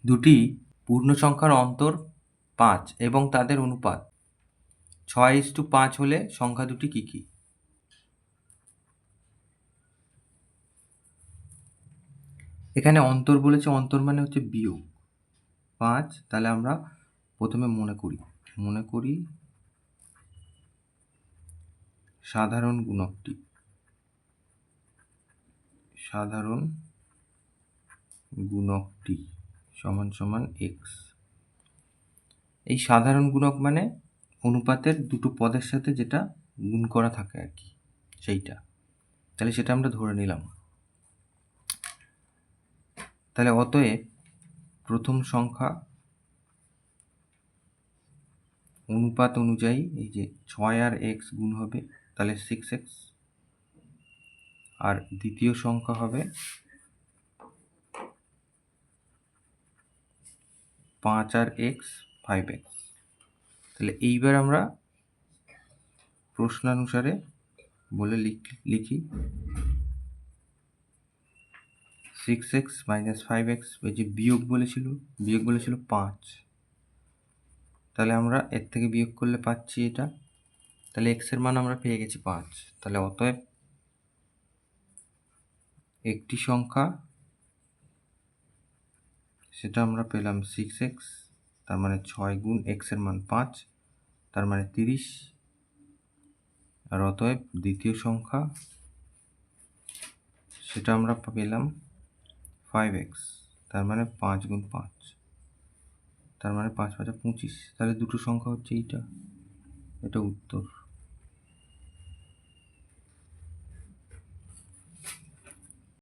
দুটি পূর্ণ সংখ্যার অন্তর 5 এবং তাদের অনুপাত 6:5 হলে সংখ্যা দুটি কী কী? এখানে অন্তর বলেছে, অন্তর মানে হচ্ছে বিয়োগ 5। তাহলে আমরা প্রথমে মনে করি সাধারণ গুণকটি সমান সমান x। এই সাধারণ গুণক মানে অনুপাতের দুটো পদের সাথে যেটা গুণ করা থাকে আর কি, সেইটা। তাহলে সেটা আমরা ধরে নিলাম। তাহলে অতএব প্রথম সংখ্যা অনুপাত অনুযায়ী এই যে 6 আর x গুণ হবে, তাহলে 6x। আর দ্বিতীয় সংখ্যা হবে 5 আর x 5x। তাহলে এইবার আমরা প্রশ্নানুসারে বলে লিখি 6x মাইনাস 5x। এই যে বিয়োগ বলেছিল 5। তাহলে আমরা এর থেকে বিয়োগ করলে পাচ্ছি এটা। তাহলে x এর মান আমরা পেয়ে গেছি 5। তাহলে অতএব একটি সংখ্যা, সেটা আমরা পেলাম 6x, তার মানে 6 গুণ x এর মান 5, তার মানে 30। আর অতএব দ্বিতীয় সংখ্যা, সেটা আমরা পেলাম 5x, তার মানে 5 গুণ 5, তার মানে 5 5 25। তাহলে দুটো সংখ্যা হচ্ছে এটা উত্তর।